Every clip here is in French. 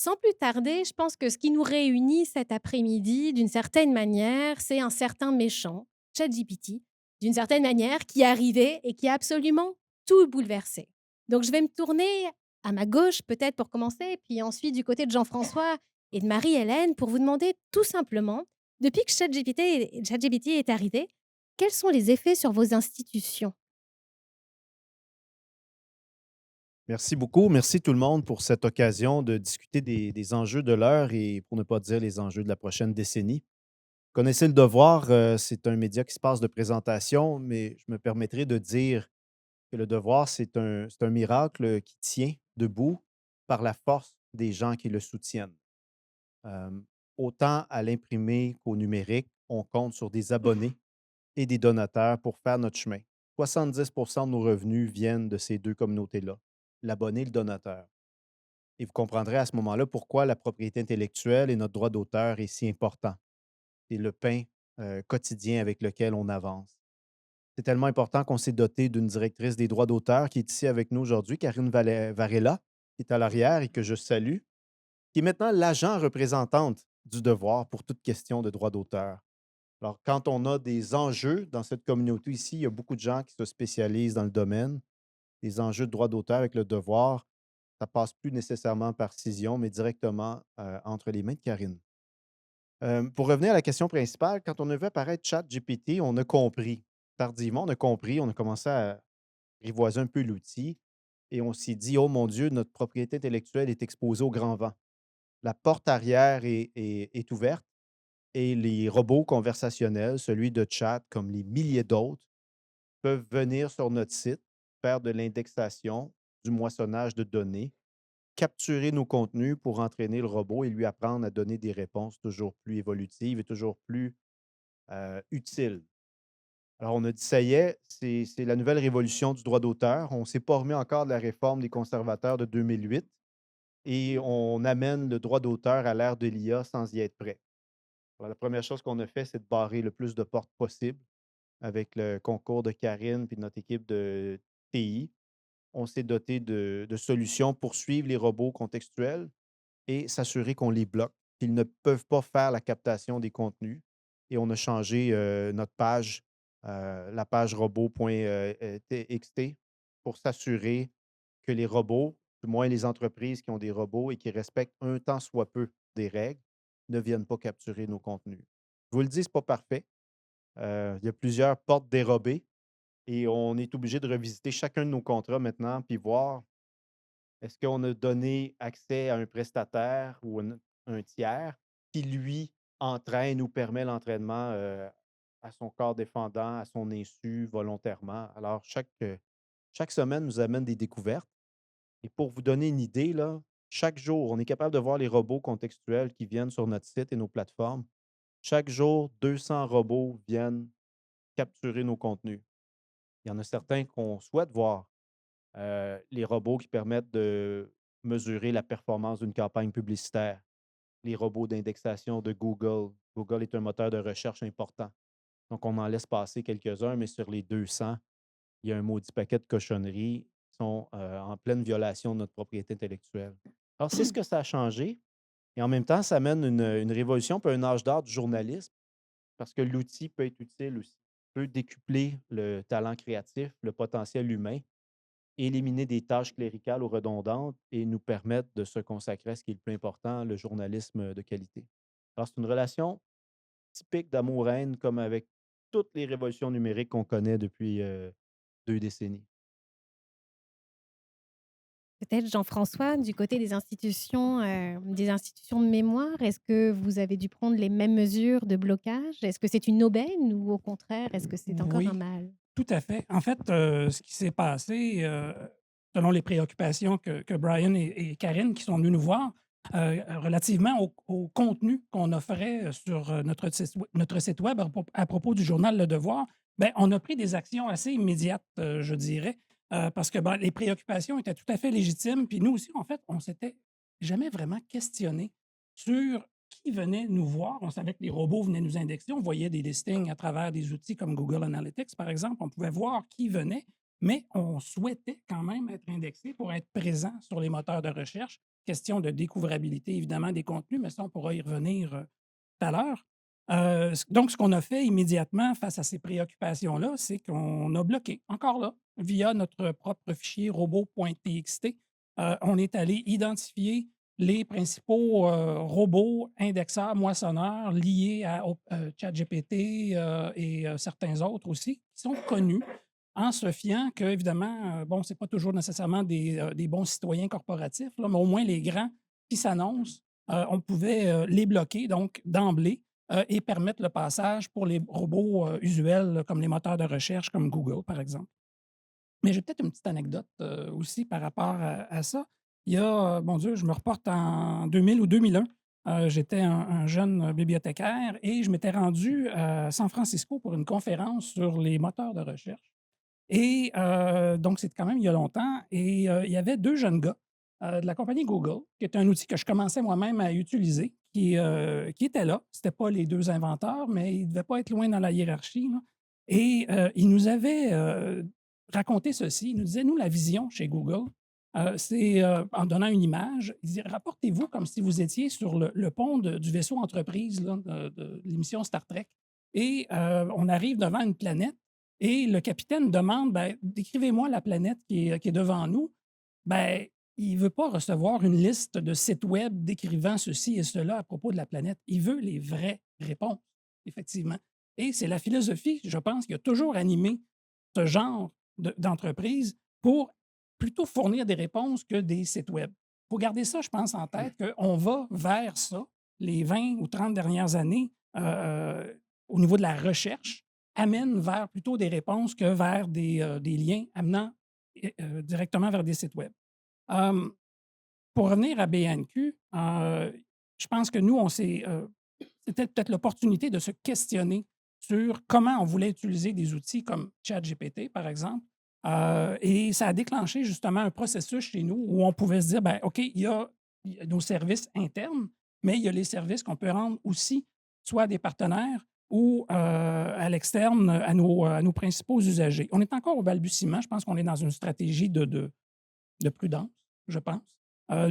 sans plus tarder, je pense que ce qui nous réunit cet après-midi, d'une certaine manière, c'est un certain méchant, ChatGPT, d'une certaine manière, qui est arrivé et qui a absolument tout bouleversé. Donc je vais me tourner à ma gauche peut-être pour commencer, puis ensuite du côté de Jean-François et de Marie-Hélène pour vous demander tout simplement, depuis que ChatGPT est arrivé, quels sont les effets sur vos institutions? Merci beaucoup. Merci tout le monde pour cette occasion de discuter des enjeux de l'heure et pour ne pas dire les enjeux de la prochaine décennie. Connaissez le devoir, c'est un média qui se passe de présentation, mais je me permettrai de dire que le devoir, c'est un miracle qui tient debout par la force des gens qui le soutiennent. Euh, Autant à l'imprimé qu'au numérique, on compte sur des abonnés et des donateurs pour faire notre chemin. 70 de nos revenus viennent de ces deux communautés-là, l'abonné et le donateur. Et vous comprendrez à ce moment-là pourquoi la propriété intellectuelle et notre droit d'auteur est si important. C'est le pain quotidien avec lequel on avance. C'est tellement important qu'on s'est doté d'une directrice des droits d'auteur qui est ici avec nous aujourd'hui, Karine Varela, qui est à l'arrière et que je salue, qui est maintenant l'agent représentante du devoir pour toute question de droit d'auteur. Alors, quand on a des enjeux dans cette communauté ici, il y a beaucoup de gens qui se spécialisent dans le domaine. Les enjeux de droit d'auteur avec le devoir, ça passe plus nécessairement par Cision, mais directement entre les mains de Karine. Pour revenir à la question principale, quand on a vu apparaître ChatGPT, on a compris. Tardivement, on a compris, on a commencé à rivoiser un peu l'outil et on s'est dit: «Oh mon Dieu, notre propriété intellectuelle est exposée au grand vent. La porte arrière est ouverte et les robots conversationnels, celui de chat comme les milliers d'autres, peuvent venir sur notre site, faire de l'indexation, du moissonnage de données, capturer nos contenus pour entraîner le robot et lui apprendre à donner des réponses toujours plus évolutives et toujours plus utiles.» Alors, on a dit, ça y est, c'est la nouvelle révolution du droit d'auteur. On ne s'est pas remis encore de la réforme des conservateurs de 2008 et on amène le droit d'auteur à l'ère de l'IA sans y être prêt. Alors, la première chose qu'on a fait, c'est de barrer le plus de portes possible avec le concours de Karine et de notre équipe de TI. On s'est doté de solutions pour suivre les robots contextuels et s'assurer qu'on les bloque, qu'ils ne peuvent pas faire la captation des contenus. Et on a changé notre page, la page robot.txt, pour s'assurer que les robots, du moins les entreprises qui ont des robots et qui respectent un tant soit peu des règles, ne viennent pas capturer nos contenus. Je vous le dis, ce n'est pas parfait. Il y a plusieurs portes dérobées et on est obligé de revisiter chacun de nos contrats maintenant, puis voir est-ce qu'on a donné accès à un prestataire ou un tiers qui, lui, entraîne ou permet l'entraînement à son corps défendant, à son insu, volontairement. Alors, chaque semaine nous amène des découvertes. Et pour vous donner une idée, là, chaque jour, on est capable de voir les robots contextuels qui viennent sur notre site et nos plateformes. Chaque jour, 200 robots viennent capturer nos contenus. Il y en a certains qu'on souhaite voir, les robots qui permettent de mesurer la performance d'une campagne publicitaire, les robots d'indexation de Google. Google est un moteur de recherche important. Donc, on en laisse passer quelques-uns, mais sur les 200, il y a un maudit paquet de cochonneries qui sont en pleine violation de notre propriété intellectuelle. Alors, c'est ce que ça a changé. Et en même temps, ça amène une révolution, puis un âge d'or du journalisme, parce que l'outil peut être utile aussi, peut décupler le talent créatif, le potentiel humain, éliminer des tâches cléricales ou redondantes et nous permettre de se consacrer à ce qui est le plus important, le journalisme de qualité. Alors, c'est une relation typique d'amour-haine, comme avec toutes les révolutions numériques qu'on connaît depuis 2 décennies. Peut-être Jean-François, du côté des institutions de mémoire, est-ce que vous avez dû prendre les mêmes mesures de blocage? Est-ce que c'est une aubaine ou au contraire, est-ce que c'est encore un Oui, mal? tout à fait. En fait, ce qui s'est passé, selon les préoccupations que Brian et Karine qui sont venus nous voir, relativement au contenu qu'on offrait sur, notre site web à propos du journal Le Devoir, ben, on a pris des actions assez immédiates, je dirais, parce que, ben, les préoccupations étaient tout à fait légitimes. Puis nous aussi, en fait, on s'était jamais vraiment questionné sur qui venait nous voir. On savait que les robots venaient nous indexer. On voyait des listings à travers des outils comme Google Analytics, par exemple. On pouvait voir qui venait, mais on souhaitait quand même être indexé pour être présent sur les moteurs de recherche question de découvrabilité, évidemment, des contenus, mais ça, on pourra y revenir tout à l'heure. Donc, ce qu'on a fait immédiatement face à ces préoccupations-là, c'est qu'on a bloqué, encore là, via notre propre fichier robot.txt, on est allé identifier les principaux robots indexeurs, moissonneurs liés à ChatGPT et certains autres aussi, qui sont connus en se fiant que, évidemment, bon, ce n'est pas toujours nécessairement des bons citoyens corporatifs, là, mais au moins les grands qui s'annoncent, on pouvait les bloquer, donc d'emblée, et permettre le passage pour les robots usuels, là, comme les moteurs de recherche, comme Google, par exemple. Mais j'ai peut-être une petite anecdote aussi par rapport à ça. Il y a, mon Dieu, je me reporte en 2000 ou 2001. J'étais un jeune bibliothécaire et je m'étais rendu à San Francisco pour une conférence sur les moteurs de recherche. Et donc, c'est quand même il y a longtemps. Et il y avait 2 jeunes gars de la compagnie Google, qui était un outil que je commençais moi-même à utiliser, qui étaient là. C'était pas les 2 inventeurs, mais ils ne devaient pas être loin dans la hiérarchie, là. Et ils nous avaient raconté ceci. Ils nous disaient: «Nous, la vision chez Google, c'est, en donnant une image, ils disaient: "Rapportez-vous comme si vous étiez sur le pont du vaisseau Entreprise là, de l'émission Star Trek et on arrive devant une planète et le capitaine demande: "Ben, décrivez-moi la planète qui est devant nous"». Ben, il ne veut pas recevoir une liste de sites web décrivant ceci et cela à propos de la planète. Il veut les vraies réponses, effectivement. Et c'est la philosophie, je pense, qui a toujours animé ce genre d'entreprise pour plutôt fournir des réponses que des sites web. Il faut garder ça, je pense, en tête, qu'on va vers ça les 20 ou 30 dernières années au niveau de la recherche amène vers plutôt des réponses que vers des liens amenant directement vers des sites web. Hem, pour revenir à BNQ, je pense que nous, c'était peut-être l'opportunité de se questionner sur comment on voulait utiliser des outils comme ChatGPT, par exemple. Et ça a déclenché justement un processus chez nous où on pouvait se dire, ben, OK, il y a nos services internes, mais il y a les services qu'on peut rendre aussi soit à des partenaires ou à l'externe, à nos principaux usagers. On est encore au balbutiement. Je pense qu'on est dans une stratégie de prudence, je pense.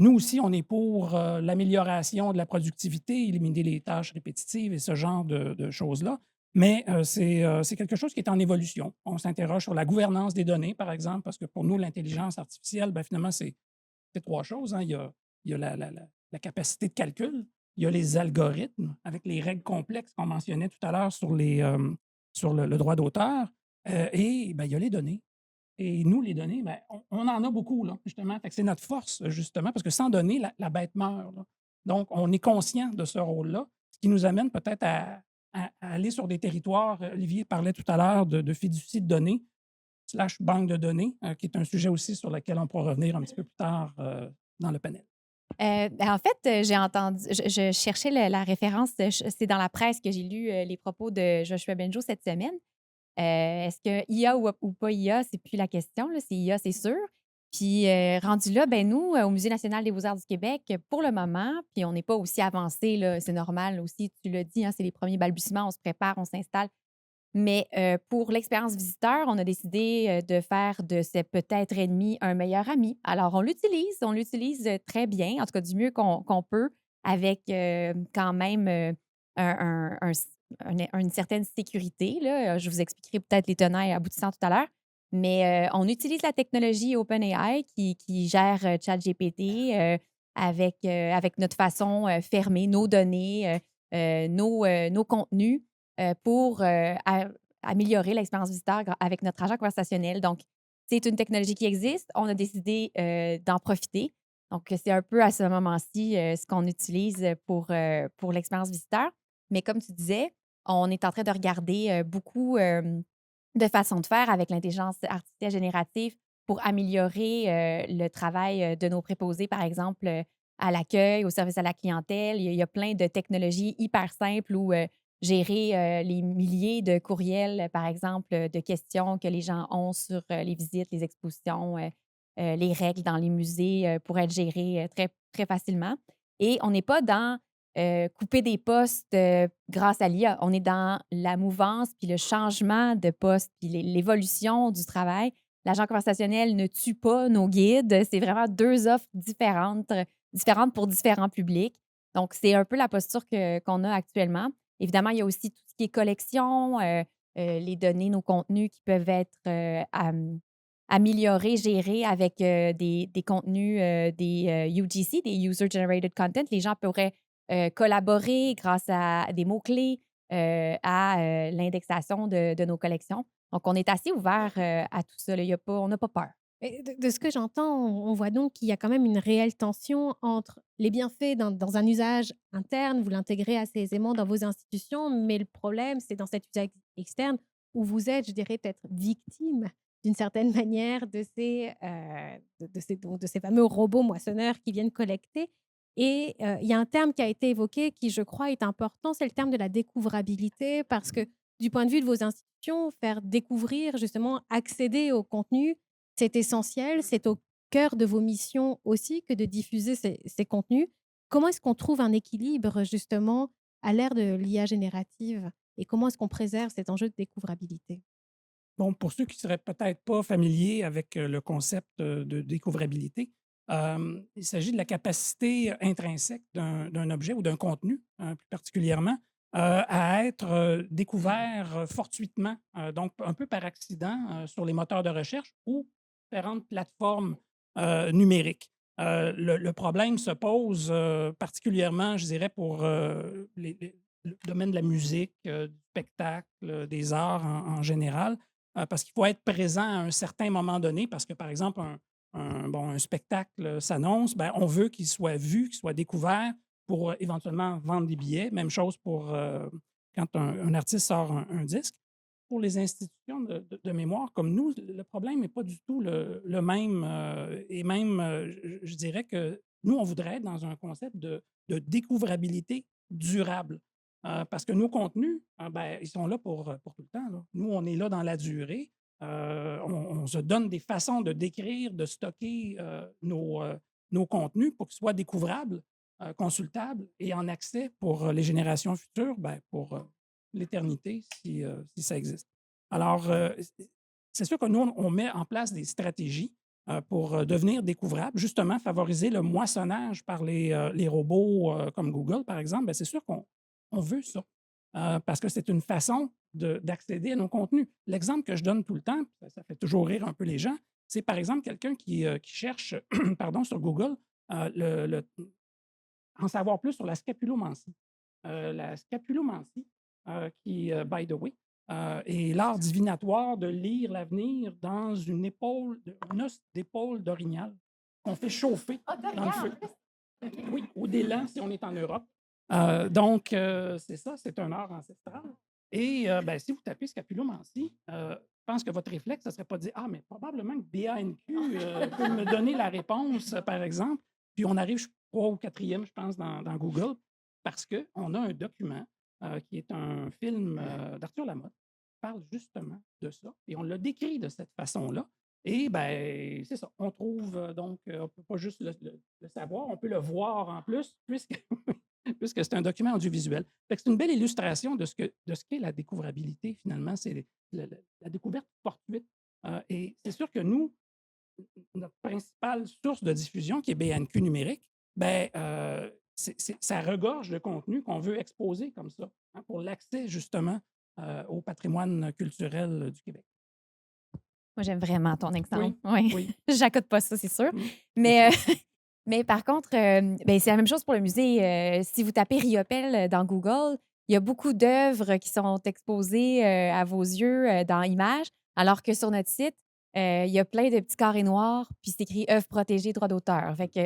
Nous aussi, on est pour l'amélioration de la productivité, éliminer les tâches répétitives et ce genre de choses-là. Mais c'est quelque chose qui est en évolution. On s'interroge sur la gouvernance des données, par exemple, parce que pour nous, l'intelligence artificielle, ben, finalement, c'est 3 choses, hein. Il y a la capacité de calcul, il y a les algorithmes avec les règles complexes qu'on mentionnait tout à l'heure sur le droit d'auteur, et ben, il y a les données. Et nous, les données, ben, on en a beaucoup, là, justement. Fait que c'est notre force, justement, parce que sans données, la bête meurt, là. Donc, on est conscient de ce rôle-là, ce qui nous amène peut-être à aller sur des territoires. Olivier parlait tout à l'heure de fiducie de données slash banque de données, qui est un sujet aussi sur lequel on pourra revenir un petit peu plus tard dans le panel. Ben, en fait, j'ai entendu je cherchais la référence, c'est dans la presse que j'ai lu, les propos de Joshua Benjo cette semaine. Est-ce que IA ou pas IA, c'est plus la question, là, c'est IA, c'est sûr. Puis, rendu là, ben nous, au Musée national des beaux-arts du Québec, pour le moment, puis on n'est pas aussi avancé, là, c'est normal aussi, tu l'as dit, hein, c'est les premiers balbutiements, on se prépare, on s'installe. Mais pour l'expérience visiteur, on a décidé de faire de ce peut-être ennemi un meilleur ami. Alors, on l'utilise très bien, en tout cas du mieux qu'on peut, avec quand même une certaine sécurité, là. Je vous expliquerai peut-être les tenants et aboutissants tout à l'heure. Mais on utilise la technologie OpenAI qui gère ChatGPT avec notre façon fermée, nos données, nos contenus pour améliorer l'expérience visiteur avec notre agent conversationnel. Donc, c'est une technologie qui existe. On a décidé d'en profiter. Donc, c'est un peu à ce moment-ci ce qu'on utilise pour l'expérience visiteur. Mais comme tu disais, on est en train de regarder beaucoup de façons de faire avec l'intelligence artificielle générative pour améliorer le travail de nos préposés, par exemple, à l'accueil, au service à la clientèle. Il y a plein de technologies hyper simples où gérer les milliers de courriels, par exemple, de questions que les gens ont sur les visites, les expositions, les règles dans les musées pour être gérées très, très facilement. Et on n'est pas dans couper des postes grâce à l'IA. On est dans la mouvance, puis le changement de poste, puis l'évolution du travail. L'agent conversationnel ne tue pas nos guides. C'est vraiment 2 offres différentes différentes pour différents publics. Donc, c'est un peu la posture qu'on a actuellement. Évidemment, il y a aussi tout ce qui est collection, les données, nos contenus qui peuvent être améliorés, gérés avec des contenus, des UGC, des User Generated Content. Les gens pourraient collaborer grâce à des mots-clés, à l'indexation de nos collections. Donc, on est assez ouvert à tout ça. Là. On n'a pas peur. Et de ce que j'entends, on voit donc qu'il y a quand même une réelle tension entre les bienfaits dans un usage interne, vous l'intégrez assez aisément dans vos institutions, mais le problème, c'est dans cet usage externe où vous êtes, je dirais, peut-être victime d'une certaine manière de ces fameux robots moissonneurs qui viennent collecter. Et il y a un terme qui a été évoqué qui, je crois, est important, c'est le terme de la découvrabilité, parce que du point de vue de vos institutions, faire découvrir, justement, accéder au contenu, c'est essentiel, c'est au cœur de vos missions aussi que de diffuser ces contenus. Comment est-ce qu'on trouve un équilibre justement à l'ère de l'IA générative et comment est-ce qu'on préserve cet enjeu de découvrabilité? Bon, pour ceux qui ne seraient peut-être pas familiers avec le concept de découvrabilité, il s'agit de la capacité intrinsèque d'un objet ou d'un contenu, plus particulièrement, à être découvert fortuitement, donc un peu par accident sur les moteurs de recherche ou différentes plateformes numériques. Le problème se pose particulièrement, je dirais, pour le domaine de la musique, du spectacle, des arts en général, parce qu'il faut être présent à un certain moment donné, parce que, par exemple, un spectacle s'annonce, ben, on veut qu'il soit vu, qu'il soit découvert pour éventuellement vendre des billets. Même chose pour quand un artiste sort un disque. Pour les institutions de mémoire comme nous, le problème n'est pas du tout le même. Et même, je dirais que nous, on voudrait être dans un concept de découvrabilité durable. Parce que nos contenus, ben, ils sont là pour tout le temps. Là. Nous, on est là dans la durée. On se donne des façons de décrire, de stocker nos contenus pour qu'ils soient découvrables, consultables et en accès pour les générations futures, ben, pour l'éternité, si ça existe. Alors, c'est sûr que nous, on met en place des stratégies pour devenir découvrable, justement, favoriser le moissonnage par les robots comme Google, par exemple. Bien, c'est sûr qu'on veut ça parce que c'est une façon d'accéder à nos contenus. L'exemple que je donne tout le temps, ça fait toujours rire un peu les gens, c'est par exemple quelqu'un qui cherche pardon, sur Google en savoir plus sur la scapulomancie. La scapulomancie, qui, by the way, est l'art divinatoire de lire l'avenir dans une os d'épaule d'orignal qu'on fait chauffer dans le feu. Oui, au Délan, si on est en Europe. Donc, c'est ça, c'est un art ancestral. Et ben, si vous tapez scapulomancie, je pense que votre réflexe, ce ne serait pas de dire Ah, mais probablement que BANQ peut me donner la réponse, par exemple. Puis on arrive 3 ou 4e, je pense, dans Google, parce qu'on a un document qui est un film d'Arthur Lamotte qui parle justement de ça. Et on l'a décrit de cette façon-là. Et ben c'est ça. On trouve donc, on ne peut pas juste le savoir, on peut le voir en plus, puisque, puisque c'est un document audiovisuel. Fait que c'est une belle illustration de ce qu'est la découvrabilité, finalement. C'est la découverte fortuite. Et c'est sûr que nous, notre principale source de diffusion, qui est BNQ numérique, ben, ça regorge de contenu qu'on veut exposer comme ça, hein, pour l'accès justement au patrimoine culturel du Québec. Moi, j'aime vraiment ton exemple. Oui, Oui. oui. J'accote pas ça, c'est sûr. Mm. Mais, mais par contre, ben, c'est la même chose pour le musée. Si vous tapez Riopelle dans Google, il y a beaucoup d'œuvres qui sont exposées à vos yeux dans Images, alors que sur notre site, il y a plein de petits carrés noirs, puis c'est écrit œuvres protégées, droits d'auteur. Fait que,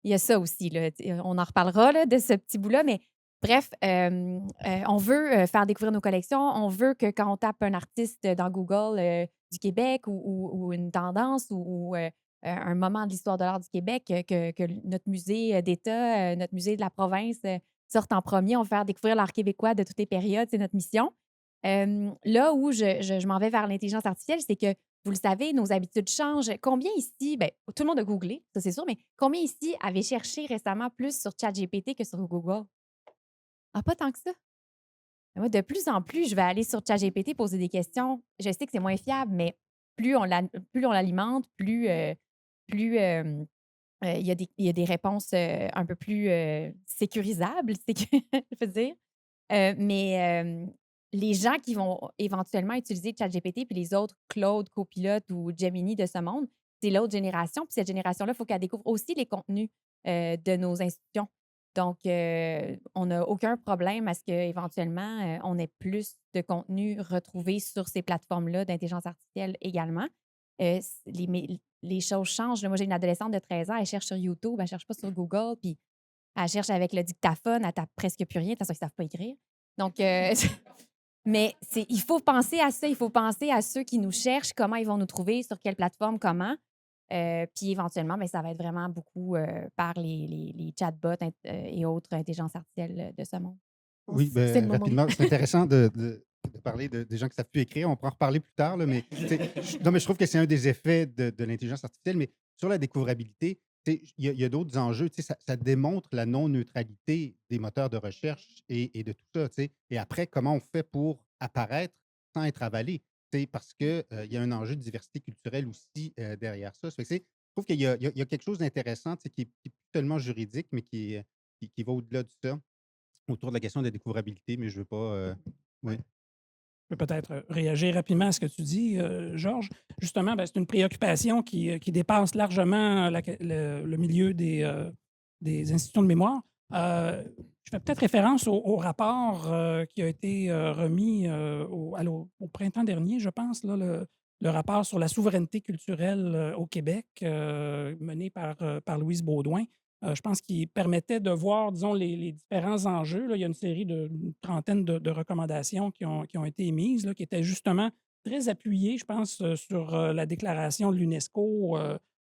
il y a ça aussi. Là. On en reparlera là, de ce petit bout-là, mais bref, on veut faire découvrir nos collections. On veut que quand on tape un artiste dans Google du Québec ou une tendance ou un moment de l'histoire de l'art du Québec, que notre musée d'État, notre musée de la province sortent en premier. On veut faire découvrir l'art québécois de toutes les périodes. C'est notre mission. Là où je m'en vais vers l'intelligence artificielle, c'est que, vous le savez, nos habitudes changent. Combien ici, ben, tout le monde a googlé, ça c'est sûr, mais combien ici avaient cherché récemment plus sur ChatGPT que sur Google? Ah, pas tant que ça. Moi, de plus en plus, je vais aller sur ChatGPT poser des questions. Je sais que c'est moins fiable, mais plus on l'alimente, plus il y a des réponses, un peu plus, sécurisables, c'est que je veux dire. Mais les gens qui vont éventuellement utiliser ChatGPT puis les autres Claude, Copilot ou Gemini de ce monde, c'est l'autre génération. Puis cette génération-là, il faut qu'elle découvre aussi les contenus, de nos institutions. Donc on n'a aucun problème à ce qu'éventuellement, on ait plus de contenu retrouvé sur ces plateformes-là d'intelligence artificielle également. Les choses changent, là. Moi, j'ai une adolescente de 13 ans, elle cherche sur YouTube, elle cherche pas sur Google, puis elle cherche avec le dictaphone, elle tape presque plus rien, de toute façon, ils savent pas écrire. Donc mais il faut penser à ça, il faut penser à ceux qui nous cherchent, comment ils vont nous trouver, sur quelle plateforme, comment. Puis éventuellement, bien, ça va être vraiment beaucoup, par les chatbots et autres intelligences artificielles, de ce monde. Oui, C'est le ben, moment. rapidement, c'est intéressant de parler des gens qui ne savent plus écrire. On pourra en reparler plus tard, là, mais, tu sais, non, mais je trouve que c'est un des effets de l'intelligence artificielle. Mais sur la découvrabilité, tu sais, il y a d'autres enjeux. Tu sais, ça démontre la non-neutralité des moteurs de recherche et de tout ça. Tu sais. Et après, comment on fait pour apparaître sans être avalé? Tu sais, parce qu'il y a un enjeu de diversité culturelle aussi derrière ça. Ça fait que, tu sais, je trouve qu'il y a quelque chose d'intéressant, tu sais, qui est plus tellement juridique, mais qui va au-delà de ça autour de la question de la découvrabilité, mais je veux pas, oui. Je peux peut-être réagir rapidement à ce que tu dis, Georges. Justement, ben, c'est une préoccupation qui dépasse largement le milieu des institutions de mémoire. Je fais peut-être référence au rapport qui a été remis au printemps dernier, je pense, là, le rapport sur la souveraineté culturelle au Québec, mené par Louise Baudouin. Je pense qu'il permettait de voir, disons, les différents enjeux, là. Il y a une série une trentaine de recommandations qui ont été émises, là, qui étaient justement très appuyées, je pense, sur la déclaration de l'UNESCO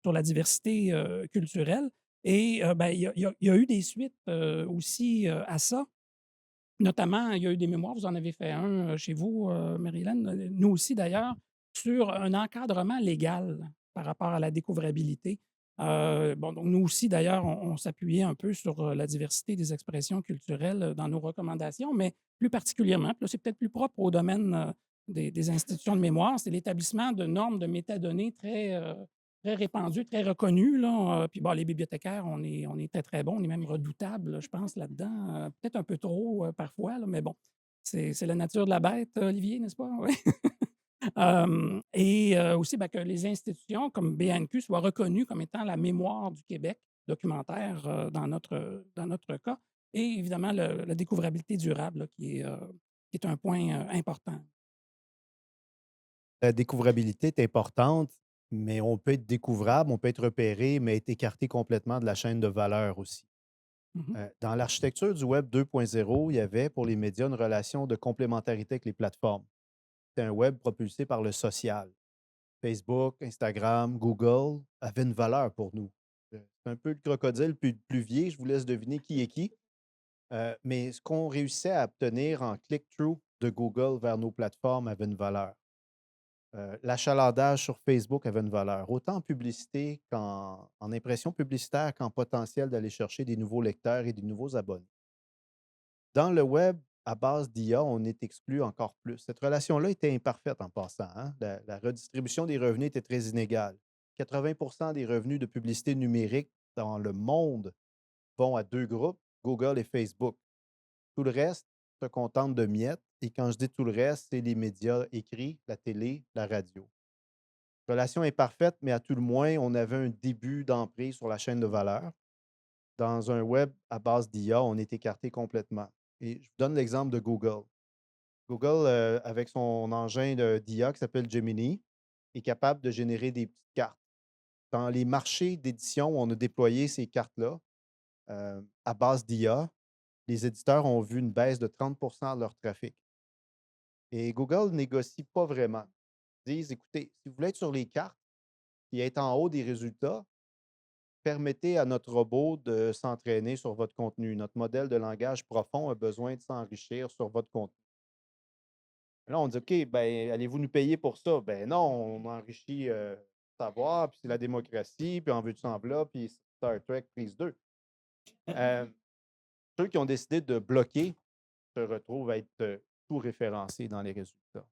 sur la diversité culturelle. Et ben, il y a eu des suites aussi à ça. Notamment, il y a eu des mémoires, vous en avez fait un chez vous, Marilyn, nous aussi d'ailleurs, sur un encadrement légal par rapport à la découvrabilité. Bon, donc nous aussi d'ailleurs, on s'appuyait un peu sur la diversité des expressions culturelles dans nos recommandations, mais plus particulièrement, puis là, c'est peut-être plus propre au domaine des institutions de mémoire, c'est l'établissement de normes de métadonnées très répandues, très reconnues, là. Puis bon, les bibliothécaires, on est très, très bons, on est même redoutables, je pense, là-dedans. Peut-être un peu trop parfois, là, mais bon, c'est la nature de la bête, Olivier, n'est-ce pas? Oui. Et aussi ben, que les institutions comme BNQ soient reconnues comme étant la mémoire du Québec documentaire dans notre cas. Et évidemment, la découvrabilité durable là, qui est un point important. La découvrabilité est importante, mais on peut être découvrable, on peut être repéré, mais être écarté complètement de la chaîne de valeur aussi. Mhm. Dans l'architecture du Web 2.0, il y avait pour les médias une relation de complémentarité avec les plateformes. C'était un web propulsé par le social. Facebook, Instagram, Google avaient une valeur pour nous. C'est un peu le crocodile pluvier, je vous laisse deviner qui est qui. Mais ce qu'on réussissait à obtenir en click-through de Google vers nos plateformes avait une valeur. L'achalandage sur Facebook avait une valeur, autant en publicité qu'en impression publicitaire qu'en potentiel d'aller chercher des nouveaux lecteurs et des nouveaux abonnés. Dans le web, à base d'IA, on est exclu encore plus. Cette relation-là était imparfaite en passant, hein. La redistribution des revenus était très inégale. 80 des revenus de publicité numérique dans le monde vont à deux groupes, Google et Facebook. Tout le reste se contente de miettes. Et quand je dis tout le reste, c'est les médias écrits, la télé, la radio. Relation imparfaite, mais à tout le moins, on avait un début d'emprise sur la chaîne de valeur. Dans un web à base d'IA, on est écarté complètement. Et je vous donne l'exemple de Google. Google, avec son engin d'IA qui s'appelle Gemini, est capable de générer des petites cartes. Dans les marchés d'édition où on a déployé ces cartes-là, à base d'IA, les éditeurs ont vu une baisse de 30 de leur trafic. Et Google négocie pas vraiment. Ils disent, écoutez, si vous voulez être sur les cartes et être en haut des résultats, permettez à notre robot de s'entraîner sur votre contenu. Notre modèle de langage profond a besoin de s'enrichir sur votre contenu. Là, on dit, OK, ben, allez-vous nous payer pour ça? Ben non, on enrichit le savoir, puis c'est la démocratie, puis en veut-tu en v'là, puis Star Trek prise 2. Euh, Ceux qui ont décidé de bloquer se retrouvent à être tout référencés dans les résultats.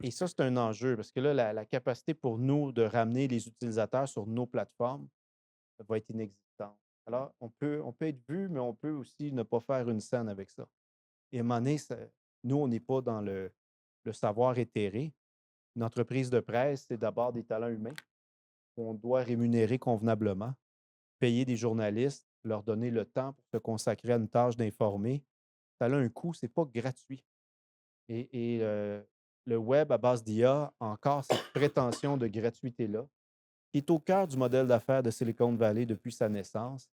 Et ça, c'est un enjeu, parce que là, la capacité pour nous de ramener les utilisateurs sur nos plateformes va être inexistante. Alors, on peut être vu, mais on peut aussi ne pas faire une scène avec ça. Et à un moment donné, nous, on n'est pas dans le savoir éthéré. Une entreprise de presse, c'est d'abord des talents humains qu'on doit rémunérer convenablement, payer des journalistes, leur donner le temps pour se consacrer à une tâche d'informer. Ça a un coût, c'est pas gratuit. Et le web à base d'IA a encore cette prétention de gratuité-là, qui est au cœur du modèle d'affaires de Silicon Valley depuis sa naissance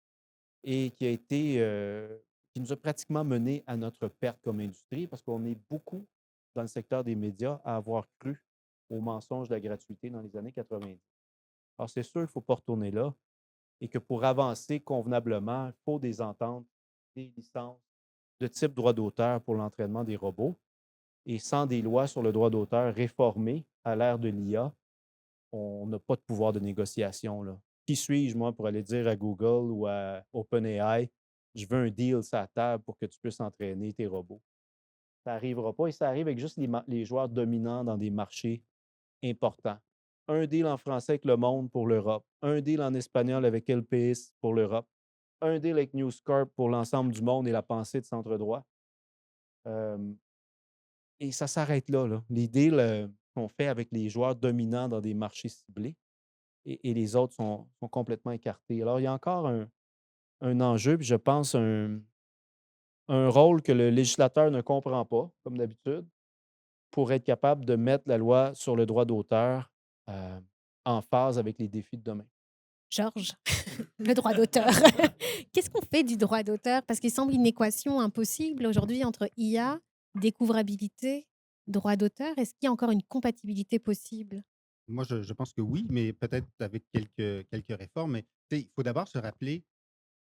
et qui nous a pratiquement mené à notre perte comme industrie parce qu'on est beaucoup dans le secteur des médias à avoir cru au mensonge de la gratuité dans les années 90. Alors, c'est sûr qu'il ne faut pas retourner là et que pour avancer convenablement, il faut des ententes, des licences de type droit d'auteur pour l'entraînement des robots. Et sans des lois sur le droit d'auteur réformées à l'ère de l'IA, on n'a pas de pouvoir de négociation, là. Qui suis-je, moi, pour aller dire à Google ou à OpenAI, je veux un deal sur la table pour que tu puisses entraîner tes robots? Ça n'arrivera pas et ça arrive avec juste les joueurs dominants dans des marchés importants. Un deal en français avec Le Monde pour l'Europe, un deal en espagnol avec El País pour l'Europe, un deal avec News Corp pour l'ensemble du monde et la pensée de centre droit. Euh, et ça s'arrête là, là. Les deals sont faits avec les joueurs dominants dans des marchés ciblés et les autres sont complètement écartés. Alors, il y a encore un enjeu, puis je pense un rôle que le législateur ne comprend pas, comme d'habitude, pour être capable de mettre la loi sur le droit d'auteur euh, en phase avec les défis de demain. Georges, le droit d'auteur. Qu'est-ce qu'on fait du droit d'auteur? Parce qu'il semble une équation impossible aujourd'hui entre IA, découvrabilité, droit d'auteur. Est-ce qu'il y a encore une compatibilité possible? Moi, je pense que oui, mais peut-être avec quelques réformes. Mais il faut d'abord se rappeler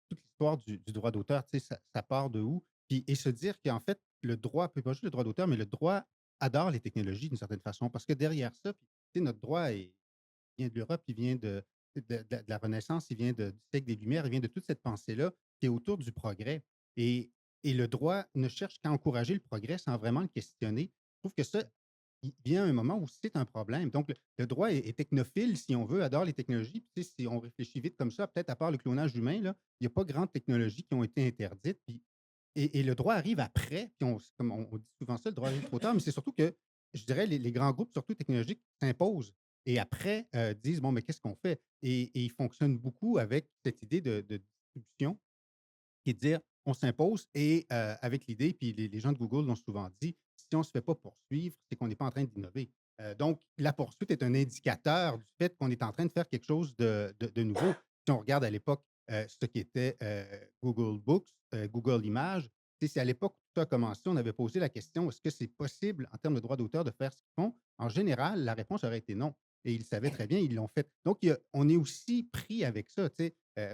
toute l'histoire du droit d'auteur, ça part de où? Puis, et se dire qu'en fait, le droit, pas juste le droit d'auteur, mais le droit adore les technologies d'une certaine façon. Parce que derrière ça, puis, notre droit vient de l'Europe, il vient de la Renaissance, il vient du siècle des Lumières, il vient de toute cette pensée-là qui est autour du progrès. Et, et le droit ne cherche qu'à encourager le progrès sans vraiment le questionner. Je trouve que ça, il vient un moment où c'est un problème. Donc, le droit est technophile, si on veut, adore les technologies. Puis, si on réfléchit vite comme ça, peut-être à part le clonage humain, là, il n'y a pas grandes technologies qui ont été interdites. Puis, et le droit arrive après. Puis comme on dit souvent ça, le droit arrive trop tard, mais c'est surtout que, je dirais, les grands groupes, surtout technologiques, s'imposent. Et après, disent, bon, mais qu'est-ce qu'on fait? Et ils fonctionnent beaucoup avec cette idée de distribution qui est de dire on s'impose et avec l'idée, puis les gens de Google l'ont souvent dit, si on ne se fait pas poursuivre, c'est qu'on n'est pas en train d'innover. Donc, la poursuite est un indicateur du fait qu'on est en train de faire quelque chose de nouveau. Si on regarde à l'époque ce qui était Google Books, Google Images, c'est à l'époque où tout a commencé, on avait posé la question est-ce que c'est possible en termes de droit d'auteur de faire ce qu'ils font? En général, la réponse aurait été non. Et ils savaient très bien, ils l'ont fait. Donc, on est aussi pris avec ça.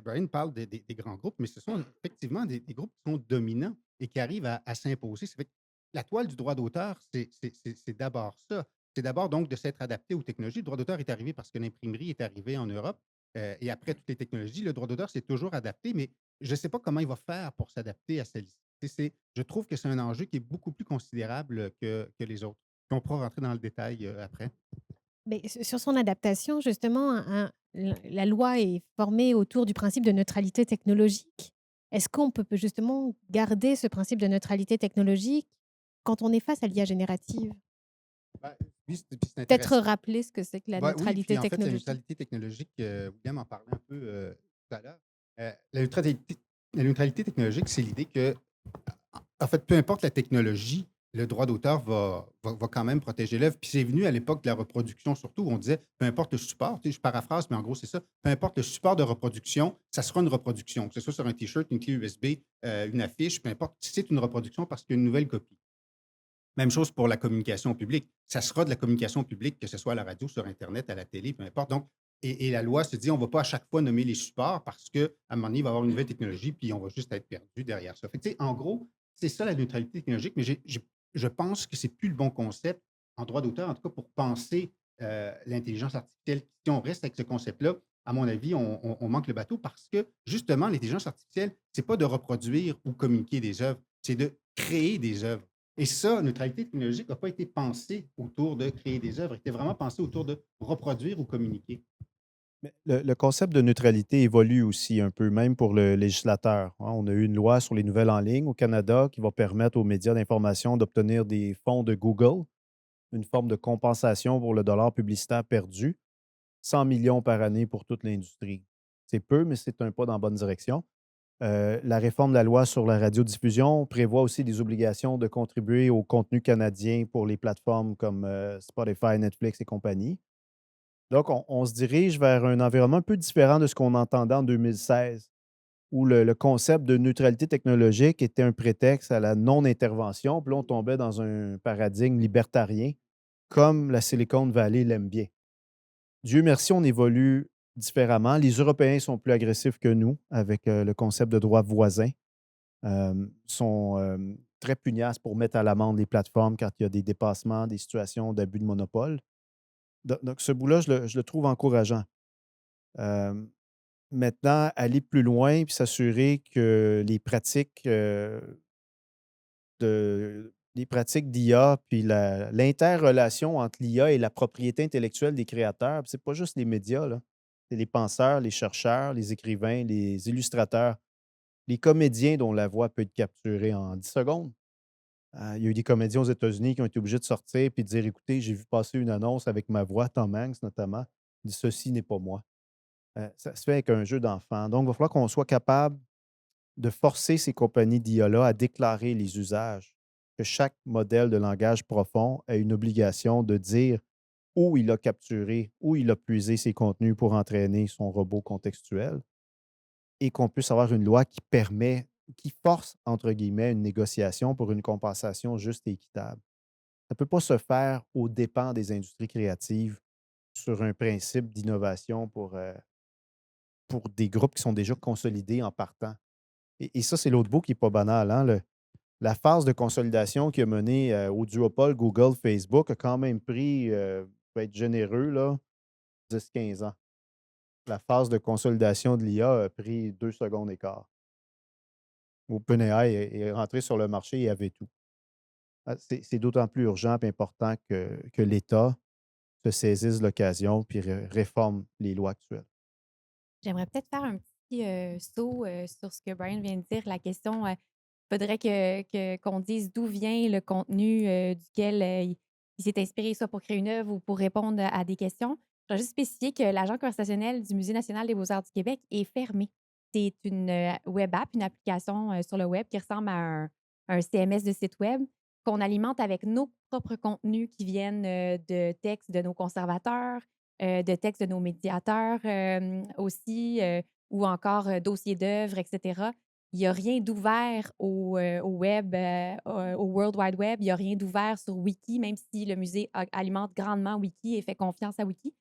Brian parle des grands groupes, mais ce sont effectivement des groupes qui sont dominants et qui arrivent à s'imposer. Ça fait que la toile du droit d'auteur, c'est d'abord ça. C'est d'abord donc de s'être adapté aux technologies. Le droit d'auteur est arrivé parce que l'imprimerie est arrivée en Europe. Et après toutes les technologies, le droit d'auteur s'est toujours adapté, mais je ne sais pas comment il va faire pour s'adapter à celle-ci. Je trouve que c'est un enjeu qui est beaucoup plus considérable que les autres. Puis on pourra rentrer dans le détail après. Mais sur son adaptation, justement, la loi est formée autour du principe de neutralité technologique. Est-ce qu'on peut justement garder ce principe de neutralité technologique quand on est face à l'IA générative? Ben, oui, c'est Peut-être intéressant. rappeler ce que c'est que la Oui, neutralité puis en fait, la technologique. neutralité technologique, William en parlait un peu tout à l'heure. La neutralité technologique, c'est l'idée que, en fait, peu importe la technologie, le droit d'auteur va quand même protéger l'œuvre. Puis c'est venu à l'époque de la reproduction, surtout, où on disait, peu importe le support, je paraphrase, mais en gros, c'est ça, peu importe le support de reproduction, ça sera une reproduction, que ce soit sur un T-shirt, une clé USB, une affiche, peu importe, c'est une reproduction parce qu'il y a une nouvelle copie. Même chose pour la communication publique. Ça sera de la communication publique, que ce soit à la radio, sur Internet, à la télé, peu importe. Donc, et la loi se dit, on ne va pas à chaque fois nommer les supports parce qu'à un moment donné, il va y avoir une nouvelle technologie, puis on va juste être perdu derrière ça. Fait que, en gros, c'est ça la neutralité technologique, mais je pense que ce n'est plus le bon concept en droit d'auteur, en tout cas pour penser l'intelligence artificielle. Si on reste avec ce concept-là, à mon avis, on manque le bateau parce que justement, l'intelligence artificielle, ce n'est pas de reproduire ou communiquer des œuvres, c'est de créer des œuvres. Et ça, neutralité technologique n'a pas été pensée autour de créer des œuvres, elle était vraiment pensée autour de reproduire ou communiquer. Mais le concept de neutralité évolue aussi un peu, même pour le législateur, hein. On a eu une loi sur les nouvelles en ligne au Canada qui va permettre aux médias d'information d'obtenir des fonds de Google, une forme de compensation pour le dollar publicitaire perdu, 100 millions par année pour toute l'industrie. C'est peu, mais c'est un pas dans la bonne direction. La réforme de la loi sur la radiodiffusion prévoit aussi des obligations de contribuer au contenu canadien pour les plateformes comme Spotify, Netflix et compagnie. Donc, on se dirige vers un environnement un peu différent de ce qu'on entendait en 2016, où le concept de neutralité technologique était un prétexte à la non-intervention. Puis là, on tombait dans un paradigme libertarien, comme la Silicon Valley l'aime bien. Dieu merci, on évolue différemment. Les Européens sont plus agressifs que nous avec le concept de droit voisin. Sont très pugnaces pour mettre à l'amende les plateformes quand il y a des dépassements, des situations d'abus de monopole. Donc, ce bout-là, je le trouve encourageant. Euh, Maintenant, aller plus loin puis s'assurer que les pratiques d'IA puis l'interrelation entre l'IA et la propriété intellectuelle des créateurs, puis c'est pas juste les médias, là. C'est les penseurs, les chercheurs, les écrivains, les illustrateurs, les comédiens dont la voix peut être capturée en 10 secondes. Il y a eu des comédiens aux États-Unis qui ont été obligés de sortir et de dire: Écoutez, j'ai vu passer une annonce avec ma voix, Tom Hanks notamment. Il dit: Ceci n'est pas moi. Ça se fait avec un jeu d'enfant. Donc, il va falloir qu'on soit capable de forcer ces compagnies d'IA-là à déclarer les usages, que chaque modèle de langage profond a une obligation de dire où il a capturé, où il a puisé ses contenus pour entraîner son robot contextuel et qu'on puisse avoir une loi qui permet, qui force, entre guillemets, une négociation pour une compensation juste et équitable. Ça ne peut pas se faire aux dépens des industries créatives sur un principe d'innovation pour des groupes qui sont déjà consolidés en partant. Et ça, c'est l'autre bout qui n'est pas banal, hein. La phase de consolidation qui a mené au duopole Google-Facebook a quand même pris, pour être généreux, là, 10-15 ans. La phase de consolidation de l'IA a pris 2 secondes et quart. OpenAI est rentré sur le marché et avait tout. C'est d'autant plus urgent et important que l'État se saisisse de l'occasion puis réforme les lois actuelles. J'aimerais peut-être faire un petit saut sur ce que Brian vient de dire. La question, il faudrait qu'on dise d'où vient le contenu duquel il s'est inspiré, soit pour créer une œuvre ou pour répondre à des questions. Je voudrais juste spécifier que l'agent conversationnel du Musée national des beaux-arts du Québec est fermé. C'est une web app, une application sur le web qui ressemble à un CMS de site web qu'on alimente avec nos propres contenus qui viennent de textes de nos conservateurs, de textes de nos médiateurs aussi, ou encore dossiers d'œuvres, etc. Il n'y a rien d'ouvert au web, au World Wide Web. Il n'y a rien d'ouvert sur Wiki, même si le musée alimente grandement Wiki et fait confiance à Wiki.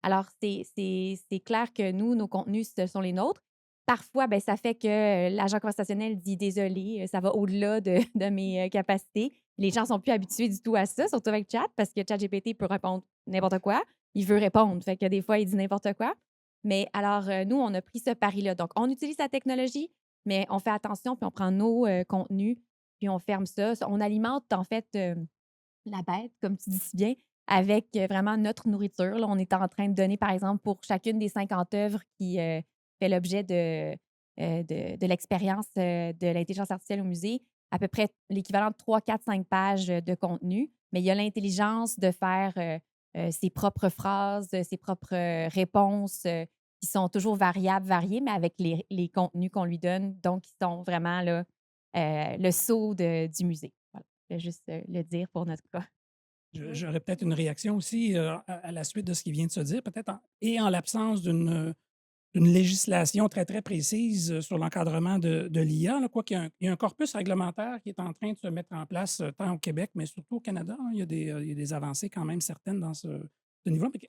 Alors, c'est clair que nous, nos contenus, ce sont les nôtres. Parfois, ben, ça fait que l'agent conversationnel dit désolé, ça va au-delà de mes capacités. Les gens sont plus habitués du tout à ça, surtout avec Chat, parce que ChatGPT peut répondre n'importe quoi. Il veut répondre. Fait que des fois, il dit n'importe quoi. Mais alors, nous, on a pris ce pari-là. Donc, on utilise la technologie, mais on fait attention, puis on prend nos contenus, puis on ferme ça. On alimente, en fait, la bête, comme tu dis si bien, avec vraiment notre nourriture. Là, on est en train de donner, par exemple, pour chacune des 50 œuvres qui fait l'objet de l'expérience de l'intelligence artificielle au musée, à peu près l'équivalent de 3, 4, 5 pages de contenu. Mais il y a l'intelligence de faire ses propres phrases, ses propres réponses qui sont toujours variables, variées, mais avec les contenus qu'on lui donne, donc qui sont vraiment là, le sceau du musée. Voilà. Je vais juste le dire pour notre cas. J'aurais peut-être une réaction aussi à la suite de ce qui vient de se dire, peut-être en l'absence d'une législation très, très précise sur l'encadrement de l'IA, là, quoi qu'il y a il y a un corpus réglementaire qui est en train de se mettre en place tant au Québec, mais surtout au Canada, hein. Il y a des avancées quand même certaines dans ce niveau. Mais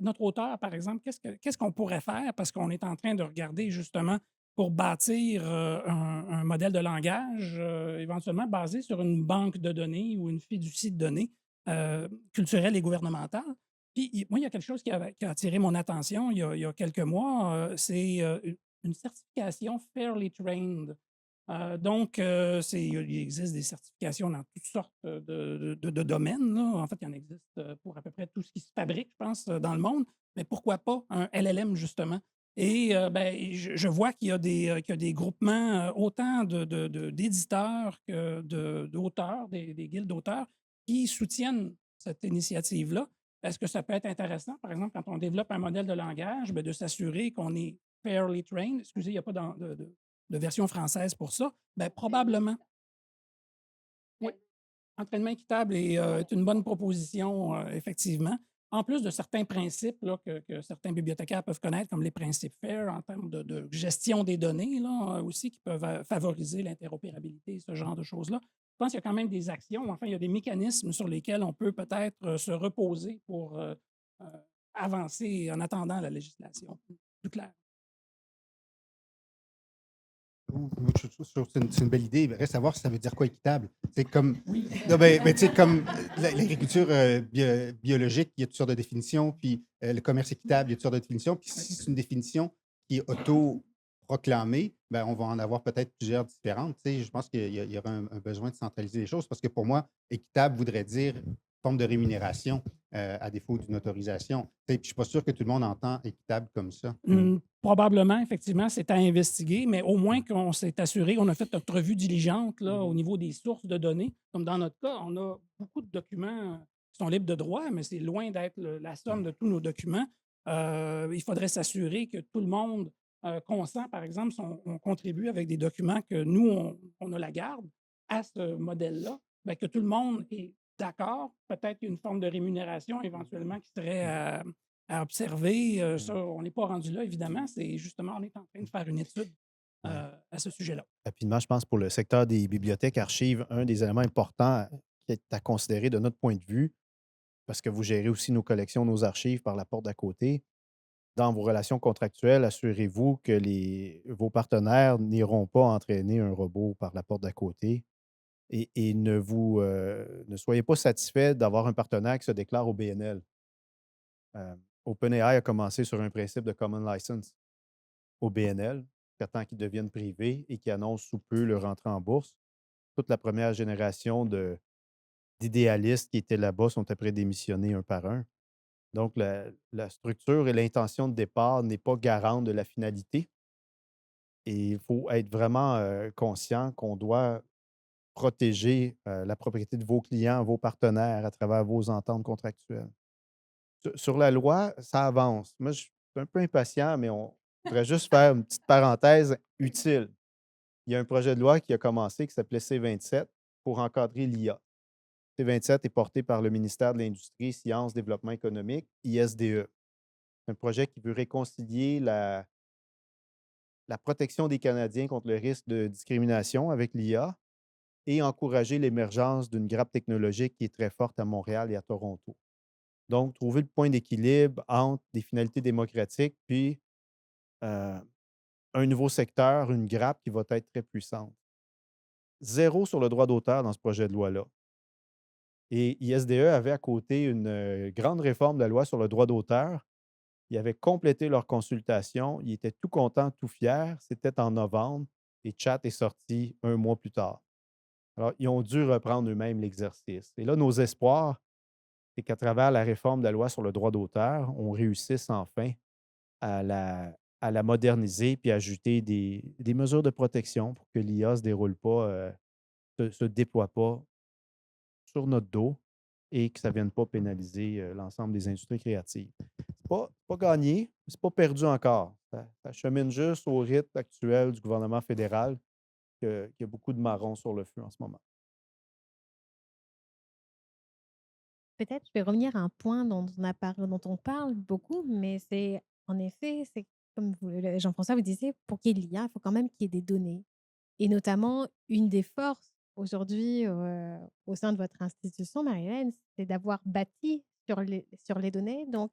notre auteur, par exemple, qu'est-ce qu'on pourrait faire? Parce qu'on est en train de regarder justement pour bâtir un modèle de langage éventuellement basé sur une banque de données ou une fiducie de données culturelle et gouvernementale. Puis, moi, il y a quelque chose qui a attiré mon attention il y a quelques mois, c'est une certification Fairly Trained. Donc, il existe des certifications dans toutes sortes de domaines, là. En fait, il y en existe pour à peu près tout ce qui se fabrique, je pense, dans le monde. Mais pourquoi pas un LLM, justement? Et ben, je vois qu'il y a des groupements, autant d'éditeurs que d'auteurs, des guildes d'auteurs, qui soutiennent cette initiative-là. Est-ce que ça peut être intéressant, par exemple, quand on développe un modèle de langage, ben, de s'assurer qu'on est fairly trained? Excusez, il n'y a pas de version française pour ça. Ben, probablement. Oui, entraînement équitable est une bonne proposition, effectivement. En plus de certains principes là, que certains bibliothécaires peuvent connaître, comme les principes FAIR en termes de gestion des données là, aussi, qui peuvent favoriser l'interopérabilité, ce genre de choses-là. Je pense qu'il y a quand même des actions, enfin, il y a des mécanismes sur lesquels on peut peut-être se reposer pour euh, avancer en attendant la législation plus claire. Je trouve que c'est une belle idée. Il reste à voir si ça veut dire quoi équitable. C'est comme. Oui. Non, ben, tu sais, comme l'agriculture biologique, il y a toutes sortes de définitions, puis le commerce équitable, il y a toutes sortes de définitions. Puis si c'est une définition qui est auto-proclamée, ben, on va en avoir peut-être plusieurs différentes. Tu sais, je pense qu'il y aura un besoin de centraliser les choses parce que pour moi, équitable voudrait dire une forme de rémunération à défaut d'une autorisation. Tu sais, puis je ne suis pas sûr que tout le monde entend équitable comme ça. Probablement, effectivement, c'est à investiguer, mais au moins qu'on s'est assuré, on a fait notre revue diligente là, au niveau des sources de données. Comme dans notre cas, on a beaucoup de documents qui sont libres de droit, mais c'est loin d'être la somme de tous nos documents. Il faudrait s'assurer que tout le monde consent, par exemple, si on contribue avec des documents que nous, on a la garde à ce modèle-là, bien, que tout le monde est d'accord. Peut-être une forme de rémunération éventuellement qui serait à observer. Ça, on n'est pas rendu là, évidemment. C'est justement, on est en train de faire une étude Ouais. à ce sujet-là. Rapidement, je pense pour le secteur des bibliothèques, archives, un des éléments importants qui est à considérer de notre point de vue, parce que vous gérez aussi nos collections, nos archives par la porte d'à côté. Dans vos relations contractuelles, assurez-vous que vos partenaires n'iront pas entraîner un robot par la porte d'à côté et ne soyez pas satisfait d'avoir un partenaire qui se déclare au BNL. OpenAI a commencé sur un principe de Common License au BNL, attend qu'ils deviennent privés et qui annonce sous peu leur entrée en bourse. Toute la première génération d'idéalistes qui étaient là-bas sont après démissionnés un par un. Donc, la structure et l'intention de départ n'est pas garante de la finalité. Et il faut être vraiment conscient qu'on doit protéger la propriété de vos clients, vos partenaires à travers vos ententes contractuelles. Sur la loi, ça avance. Moi, je suis un peu impatient, mais on voudrait juste faire une petite parenthèse utile. Il y a un projet de loi qui a commencé qui s'appelait C27 pour encadrer l'IA. C27 est porté par le ministère de l'Industrie, Sciences, Développement économique, ISDE. C'est un projet qui veut réconcilier la protection des Canadiens contre le risque de discrimination avec l'IA et encourager l'émergence d'une grappe technologique qui est très forte à Montréal et à Toronto. Donc, trouver le point d'équilibre entre des finalités démocratiques puis euh, un nouveau secteur, une grappe qui va être très puissante. Zéro sur le droit d'auteur dans ce projet de loi-là. Et ISDE avait à côté une grande réforme de la loi sur le droit d'auteur. Ils avaient complété leur consultation. Ils étaient tout contents, tout fiers. C'était en novembre et Chat est sorti un mois plus tard. Alors, ils ont dû reprendre eux-mêmes l'exercice. Et là, nos espoirs, c'est qu'à travers la réforme de la loi sur le droit d'auteur, on réussisse enfin à la moderniser puis ajouter des mesures de protection pour que l'IA ne se déroule pas, se déploie pas sur notre dos et que ça ne vienne pas pénaliser l'ensemble des industries créatives. C'est pas gagné, mais c'est pas perdu encore. Ça chemine juste au rythme actuel du gouvernement fédéral qu'il y a beaucoup de marrons sur le feu en ce moment. Peut-être je vais revenir à un point dont on parle beaucoup, mais c'est en effet, c'est comme Jean-François vous disiez, pour qu'il y ait de l'IA, il faut quand même qu'il y ait des données. Et notamment, une des forces aujourd'hui au sein de votre institution, Marie-Hélène, c'est d'avoir bâti sur les données. Donc,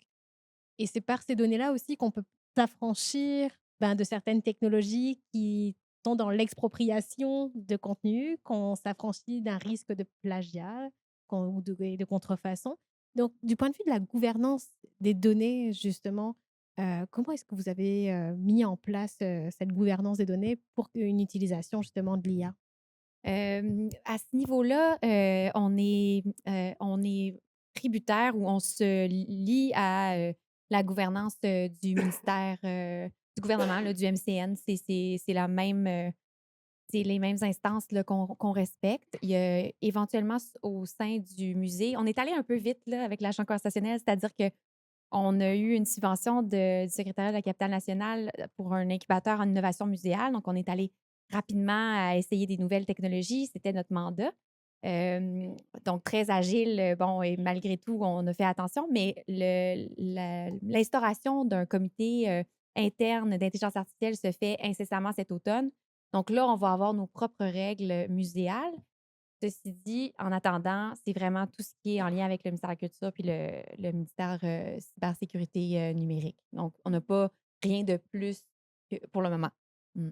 et c'est par ces données-là aussi qu'on peut s'affranchir de certaines technologies qui sont dans l'expropriation de contenu, qu'on s'affranchit d'un risque de plagiat ou de contrefaçon. Donc, du point de vue de la gouvernance des données, justement, comment est-ce que vous avez, mis en place, cette gouvernance des données pour une utilisation justement de l'IA? À ce niveau-là, on est tributaire ou on se lie à, la gouvernance, du ministère, du gouvernement, là, du MCN. C'est la même, c'est les mêmes instances, là, qu'on respecte. Il y a éventuellement au sein du musée on est allé un peu vite, là, avec l'agent conversationnel, c'est-à-dire qu'on a eu une subvention du secrétariat de la capitale nationale, pour un incubateur en innovation muséale. Donc, on est allé rapidement à essayer des nouvelles technologies. C'était notre mandat. Hem, donc très agile, bon et malgré tout, on a fait attention, mais l'instauration d'un comité, interne d'intelligence artificielle se fait incessamment cet automne. Donc là, on va avoir nos propres règles muséales. Ceci dit, en attendant, c'est vraiment tout ce qui est en lien avec le ministère de la Culture puis le ministère, cybersécurité, numérique. Donc, on n'a pas rien de plus que pour le moment. Mmh.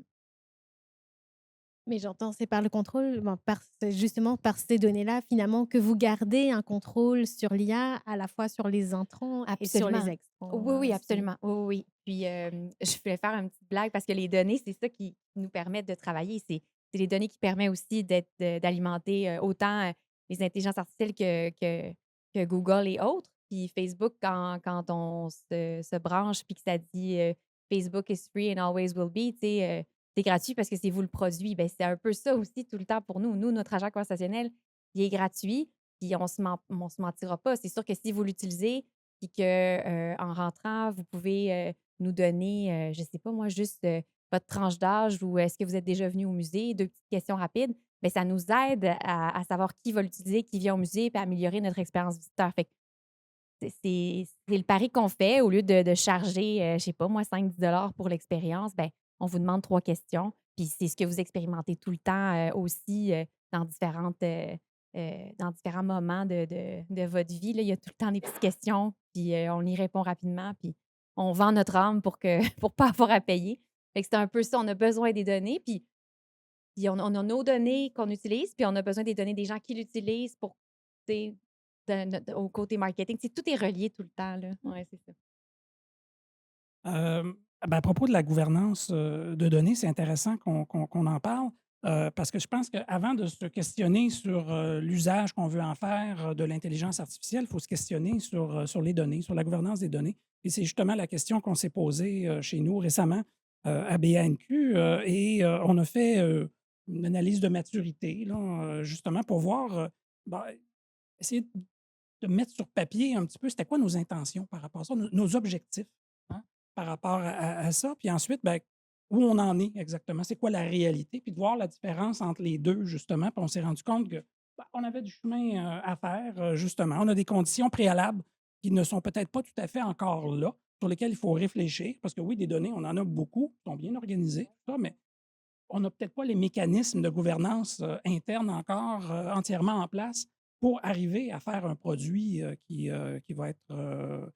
Mais j'entends, c'est par le contrôle, ben, c'est justement par ces données-là, finalement, que vous gardez un contrôle sur l'IA, à la fois sur les entrants et sur les Absolument. extrants, Oui, oui, aussi. absolument. Oui, oui, oui. Puis, je voulais faire une petite blague parce que les données, c'est ça qui nous permet de travailler. C'est les données qui permettent aussi d'alimenter, autant, les intelligences artificielles que Google et autres. Puis Facebook, quand on se branche puis que ça dit, «Facebook is free and always will be», tu sais, c'est gratuit parce que c'est vous le produit. Ben c'est un peu ça aussi tout le temps pour nous. Nous, notre agent conversationnel, il est gratuit, puis on se mentira pas. C'est sûr que si vous l'utilisez puis que, en rentrant, vous pouvez, nous donner, je sais pas moi, juste, votre tranche d'âge ou est-ce que vous êtes déjà venu au musée? 2 petites questions rapides, mais ça nous aide à savoir qui va l'utiliser, qui vient au musée, puis à améliorer notre expérience visiteur. Fait que c'est le pari qu'on fait au lieu de charger, je sais pas moi, 5-10 pour l'expérience, ben, on vous demande 3 questions, puis c'est ce que vous expérimentez tout le temps, aussi, dans différents moments de votre vie, là. Il y a tout le temps des petites questions, puis, on y répond rapidement, puis on vend notre âme pour que pour pas avoir à payer. Fait que c'est un peu ça, on a besoin des données, puis on a nos données qu'on utilise, puis on a besoin des données des gens qui l'utilisent pour, tu sais, au côté marketing. Tu sais, tout est relié tout le temps, là. Ouais, c'est ça. Ben, à propos de la gouvernance, de données, c'est intéressant qu'on en parle, parce que je pense qu'avant de se questionner sur, l'usage qu'on veut en faire, de l'intelligence artificielle, il faut se questionner sur les données, sur la gouvernance des données et c'est justement la question qu'on s'est posée, chez nous récemment, à BANQ, et on a fait, une analyse de maturité là, justement pour voir, ben, essayer de mettre sur papier un petit peu c'était quoi nos intentions par rapport à ça, nos objectifs, hein, par rapport à ça. Puis ensuite, ben, où on en est exactement, c'est quoi la réalité, puis de voir la différence entre les 2 justement. Puis on s'est rendu compte que, ben, on avait du chemin, à faire, justement. On a des conditions préalables qui ne sont peut-être pas tout à fait encore là, sur lesquelles il faut réfléchir. Parce que oui, des données, on en a beaucoup, qui sont bien organisées, tout ça, mais on n'a peut-être pas les mécanismes de gouvernance, interne encore, entièrement en place pour arriver à faire un produit, qui va être,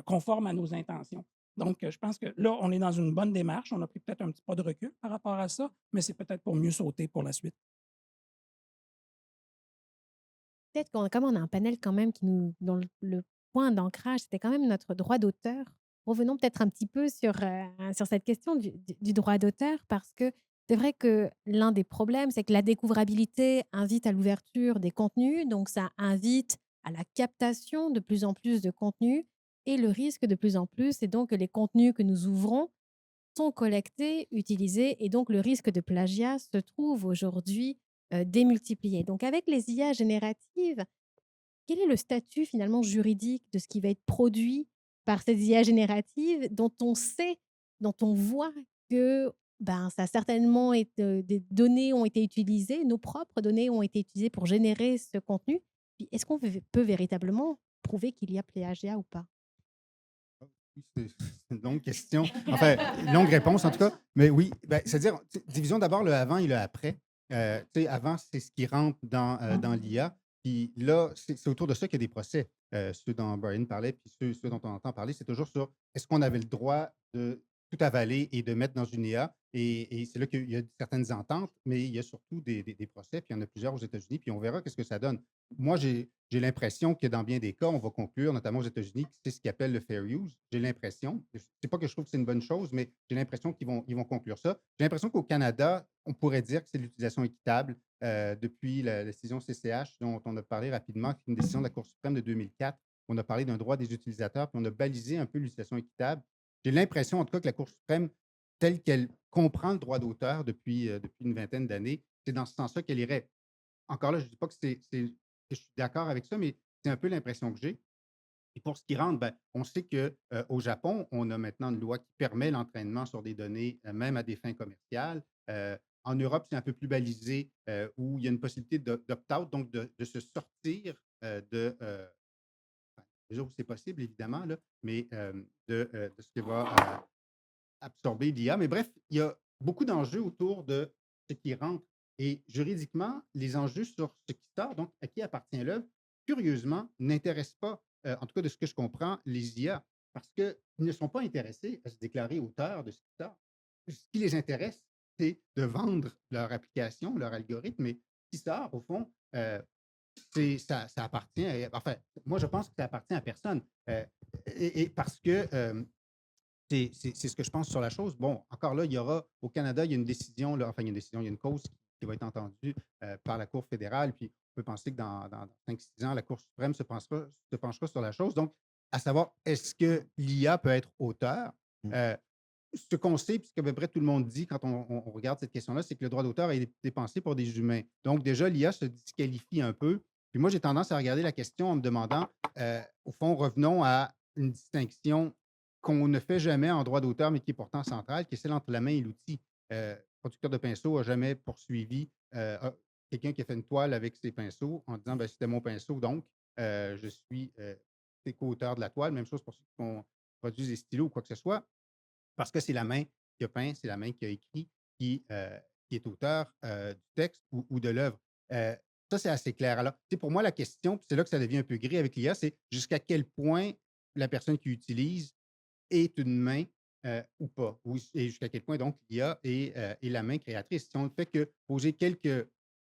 conforme à nos intentions. Donc, je pense que là, on est dans une bonne démarche. On a pris peut-être un petit pas de recul par rapport à ça, mais c'est peut-être pour mieux sauter pour la suite. Peut-être qu'on comme on a un panel quand même qui nous dont le point d'ancrage, c'était quand même notre droit d'auteur. Revenons peut-être un petit peu sur cette question du droit d'auteur parce que c'est vrai que l'un des problèmes, c'est que la découvrabilité invite à l'ouverture des contenus, donc ça invite à la captation de plus en plus de contenus et le risque de plus en plus, c'est donc que les contenus que nous ouvrons sont collectés, utilisés et donc le risque de plagiat se trouve aujourd'hui, démultiplié. Donc avec les IA génératives, quel est le statut finalement juridique de ce qui va être produit par ces IA génératives dont on sait, dont on voit que, ben, ça a certainement été, des données ont été utilisées, nos propres données ont été utilisées pour générer ce contenu? Puis est-ce qu'on peut véritablement prouver qu'il y a plagiat ou pas? Oui, c'est une longue question. Enfin, une longue réponse en tout cas. Mais oui, ben, c'est-à-dire, division d'abord le avant et le après. Tu sais, avant, c'est ce qui rentre dans l'IA. Puis là, c'est autour de ça qu'il y a des procès. Ceux dont Brian parlait, puis ceux dont on entend parler, c'est toujours sur est-ce qu'on avait le droit de tout avaler et de mettre dans une IA. Et c'est là qu'il y a certaines ententes, mais il y a surtout des procès, puis il y en a plusieurs aux États-Unis, puis on verra qu'est-ce que ça donne. Moi, j'ai l'impression que dans bien des cas, on va conclure, notamment aux États-Unis, que c'est ce qu'ils appellent le fair use. J'ai l'impression, c'est pas que je trouve que c'est une bonne chose, mais j'ai l'impression ils vont conclure ça. J'ai l'impression qu'au Canada, on pourrait dire que c'est l'utilisation équitable depuis la décision CCH dont on a parlé rapidement, qui est une décision de la Cour suprême de 2004. On a parlé d'un droit des utilisateurs, puis on a balisé un peu l'utilisation équitable. J'ai l'impression, en tout cas, que la Cour suprême, telle qu'elle comprend le droit d'auteur depuis une vingtaine d'années, c'est dans ce sens-là qu'elle irait. Encore là, je ne dis pas que, que je suis d'accord avec ça, mais c'est un peu l'impression que j'ai. Et pour ce qui rentre, ben, on sait qu'au Japon, on a maintenant une loi qui permet l'entraînement sur des données, même à des fins commerciales. En Europe, c'est un peu plus balisé, où il y a une possibilité d'opt-out, donc de se sortir mesure où c'est possible, évidemment, là, mais de ce que va absorber l'IA. Mais bref, il y a beaucoup d'enjeux autour de ce qui rentre. Et juridiquement, les enjeux sur ce qui sort, donc à qui appartient l'œuvre, curieusement, n'intéressent pas, en tout cas de ce que je comprends, les IA, parce qu'ils ne sont pas intéressés à se déclarer auteurs de ce qui sort. Ce qui les intéresse, c'est de vendre leur application, leur algorithme, mais ce qui sort, au fond, ça appartient enfin, moi, je pense que ça appartient à personne. Et parce que c'est ce que je pense sur la chose. Bon, encore là, il y aura au Canada, il y a une décision, là, enfin, il y a une décision, il y a une cause qui va être entendue par la Cour fédérale. Puis on peut penser que dans 5-6 ans, la Cour suprême se penchera sur la chose. Donc, à savoir, est-ce que l'IA peut être auteur? Mm. Ce qu'on sait, puis ce qu'à peu près tout le monde dit quand on regarde cette question-là, c'est que le droit d'auteur a été pensé pour des humains. Donc, déjà, l'IA se disqualifie un peu. Puis moi, j'ai tendance à regarder la question en me demandant, au fond, revenons à une distinction qu'on ne fait jamais en droit d'auteur, mais qui est pourtant centrale, qui est celle entre la main et l'outil. Le producteur de pinceau n'a jamais poursuivi quelqu'un qui a fait une toile avec ses pinceaux en disant ben, c'était mon pinceau, donc je suis co-auteur de la toile. Même chose pour ceux qui produisent des stylos ou quoi que ce soit parce que c'est la main qui a peint, c'est la main qui a écrit qui est auteur du texte ou de l'œuvre. Ça, c'est assez clair. Alors, pour moi, la question, puis c'est là que ça devient un peu gris avec l'IA, c'est jusqu'à quel point la personne qui utilise est une main ou pas, et jusqu'à quel point donc l'IA est la main créatrice. Si on ne fait que poser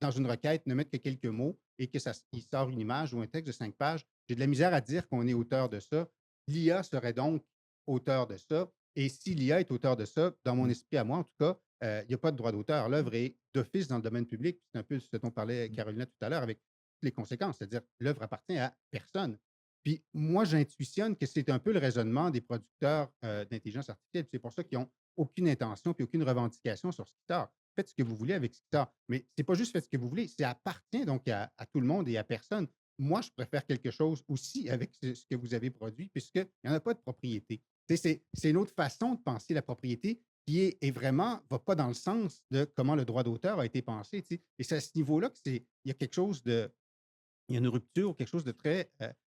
dans une requête, ne mettre que quelques mots et il sort une image ou un texte de 5 pages, j'ai de la misère à dire qu'on est auteur de ça. L'IA serait donc auteur de ça. Et si l'IA est auteur de ça, dans mon esprit à moi, en tout cas, il n'y a pas de droit d'auteur. L'œuvre est d'office dans le domaine public. C'est un peu ce dont parlait Carolina tout à l'heure avec toutes les conséquences. C'est-à-dire l'œuvre appartient à personne. Puis moi, j'intuitionne que c'est un peu le raisonnement des producteurs d'intelligence artificielle. C'est pour ça qu'ils n'ont aucune intention puis aucune revendication sur ce qui sort. Faites ce que vous voulez avec ce qui sort. Mais c'est pas juste faites ce que vous voulez, ça appartient donc à tout le monde et à personne. Moi, je préfère quelque chose aussi avec ce que vous avez produit, puisqu'il n'y en a pas de propriété. C'est une autre façon de penser la propriété qui est vraiment, va pas dans le sens de comment le droit d'auteur a été pensé. Et c'est à ce niveau-là il y a quelque chose il y a une rupture, quelque chose de très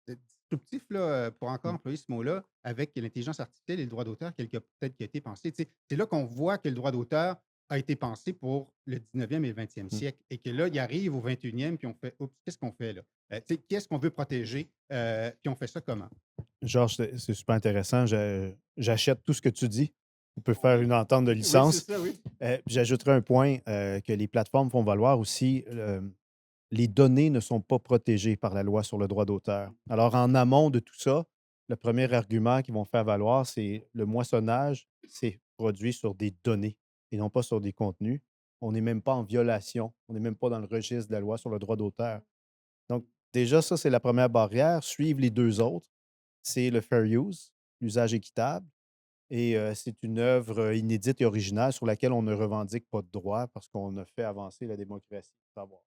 disruptif, là, pour encore employer ce mot-là, avec l'intelligence artificielle et le droit d'auteur, peut-être qui a été pensé. C'est là qu'on voit que le droit d'auteur a été pensé pour le 19e et le 20e siècle, et que là, il arrive au 21e, puis on fait, oups, qu'est-ce qu'on fait là? Qu'est-ce qu'on veut protéger, puis on fait ça comment? Georges, c'est super intéressant. J'achète tout ce que tu dis. On peut faire une entente de Oui, licence. c'est ça, oui. Puis j'ajouterais un point que les plateformes font valoir aussi. Les données ne sont pas protégées par la loi sur le droit d'auteur. Alors, en amont de tout ça, le premier argument qu'ils vont faire valoir, c'est le moissonnage, c'est produit sur des données et non pas sur des contenus. On n'est même pas en violation. On n'est même pas dans le registre de la loi sur le droit d'auteur. Donc, déjà, ça, c'est la première barrière. Suivent les deux autres. C'est le fair use, l'usage équitable. Et c'est une œuvre inédite et originale sur laquelle on ne revendique pas de droit parce qu'on a fait avancer la démocratie du savoir.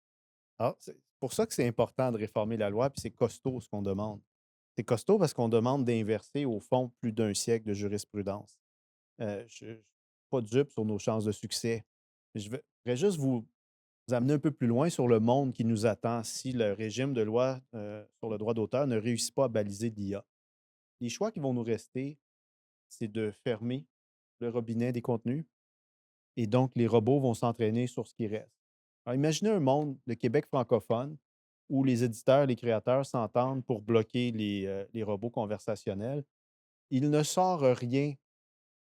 Alors, c'est pour ça que c'est important de réformer la loi, puis c'est costaud ce qu'on demande. C'est costaud parce qu'on demande d'inverser, au fond, plus d'un siècle de jurisprudence. Je ne suis pas dupe sur nos chances de succès. Je voudrais juste vous amener un peu plus loin sur le monde qui nous attend si le régime de loi sur le droit d'auteur ne réussit pas à baliser l'IA. Les choix qui vont nous rester, c'est de fermer le robinet des contenus et donc les robots vont s'entraîner sur ce qui reste. Alors, imaginez un monde, le Québec francophone, où les éditeurs, les créateurs s'entendent pour bloquer les robots conversationnels. Il ne sort rien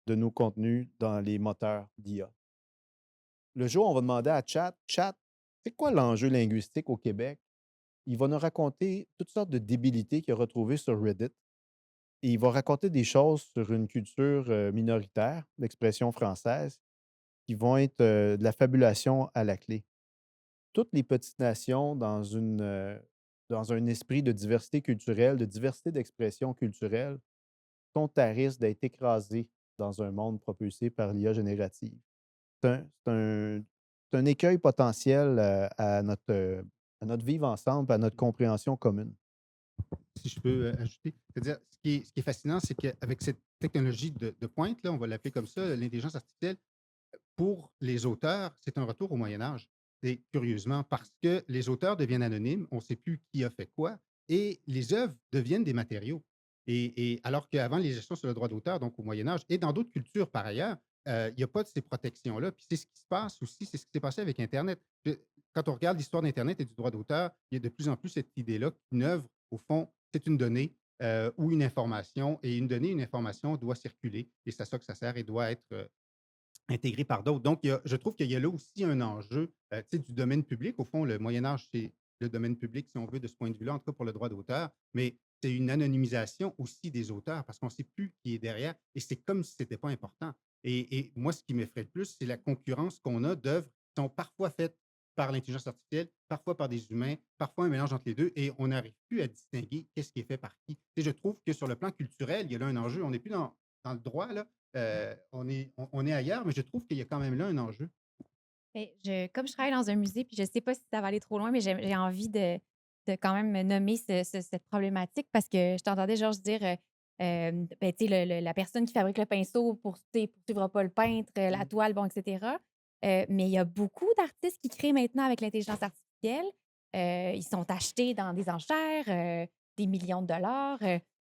de nos contenus dans les moteurs d'IA. Le jour où on va demander à Chat, c'est quoi l'enjeu linguistique au Québec? Il va nous raconter toutes sortes de débilités qu'il a retrouvées sur Reddit et il va raconter des choses sur une culture minoritaire, l'expression française, qui vont être de la fabulation à la clé. Toutes les petites nations dans un esprit de diversité culturelle, de diversité d'expression culturelle, sont à risque d'être écrasées dans un monde propulsé par l'IA générative. C'est un écueil potentiel à notre vivre ensemble, à notre compréhension commune. Si je peux ajouter, c'est-à-dire, ce qui est fascinant, c'est qu'avec cette technologie de pointe, là, on va l'appeler comme ça, l'intelligence artificielle, pour les auteurs, c'est un retour au Moyen Âge. C'est curieusement parce que les auteurs deviennent anonymes, on ne sait plus qui a fait quoi, et les œuvres deviennent des matériaux. Et alors qu'avant, les gestions sur le droit d'auteur, donc au Moyen Âge, et dans d'autres cultures par ailleurs, il n'y a pas de ces protections-là. Puis c'est ce qui se passe aussi, c'est ce qui s'est passé avec Internet. Quand on regarde l'histoire d'Internet et du droit d'auteur, il y a de plus en plus cette idée-là qu'une œuvre, au fond, c'est une donnée ou une information, et une donnée, une information doit circuler, et c'est à ça que ça sert et doit être intégré par d'autres. Donc, je trouve qu'il y a là aussi un enjeu tu sais, du domaine public. Au fond, le Moyen Âge, c'est le domaine public, si on veut, de ce point de vue-là, en tout cas pour le droit d'auteur, mais c'est une anonymisation aussi des auteurs parce qu'on ne sait plus qui est derrière et c'est comme si ce n'était pas important. Et moi, ce qui m'effraie le plus, c'est la concurrence qu'on a d'œuvres qui sont parfois faites par l'intelligence artificielle, parfois par des humains, parfois un mélange entre les deux, et on n'arrive plus à distinguer qu'est-ce qui est fait par qui. Tu sais, je trouve que sur le plan culturel, il y a là un enjeu. On n'est plus dans le droit, là, on est ailleurs, mais je trouve qu'il y a quand même là un enjeu. Mais comme je travaille dans un musée, puis je ne sais pas si ça va aller trop loin, mais j'ai envie de quand même nommer cette problématique parce que je t'entendais, Georges, dire ben, tu sais, la personne qui fabrique le pinceau poursuivra pas le peintre, la toile, bon, etc. Mais il y a beaucoup d'artistes qui créent maintenant avec l'intelligence artificielle. Ils sont achetés dans des enchères, des millions de dollars.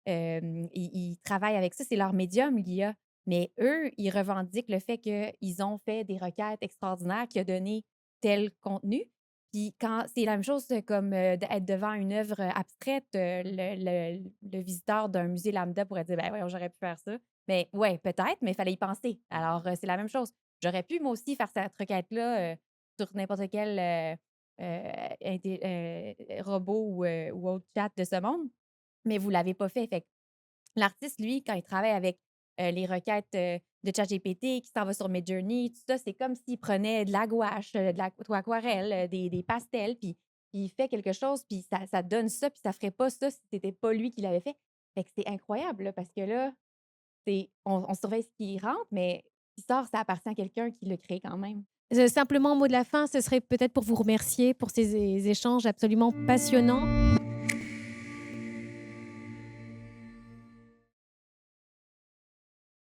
Ils travaillent avec ça, c'est leur médium, l'IA. Mais eux, ils revendiquent le fait qu'ils ont fait des requêtes extraordinaires qui a donné tel contenu. Puis quand c'est la même chose comme d'être devant une œuvre abstraite, le visiteur d'un musée lambda pourrait dire ben ouais, j'aurais pu faire ça. Mais ouais, peut-être, mais il fallait y penser. Alors, c'est la même chose. J'aurais pu, moi aussi, faire cette requête-là sur n'importe quel robot ou autre chat de ce monde, mais vous ne l'avez pas fait. Fait que l'artiste, lui, quand il travaille avec les requêtes de ChatGPT, qui s'en va sur Midjourney, tout ça, c'est comme s'il prenait de la gouache, de l'aquarelle, des pastels, puis il fait quelque chose, puis ça donne ça, puis ça ferait pas ça si c'était pas lui qui l'avait fait. Fait que c'est incroyable, là, parce que là, on surveille ce qui rentre, mais ce qui sort, ça appartient à quelqu'un qui le crée quand même. Simplement, mot de la fin, ce serait peut-être pour vous remercier pour ces échanges absolument passionnants.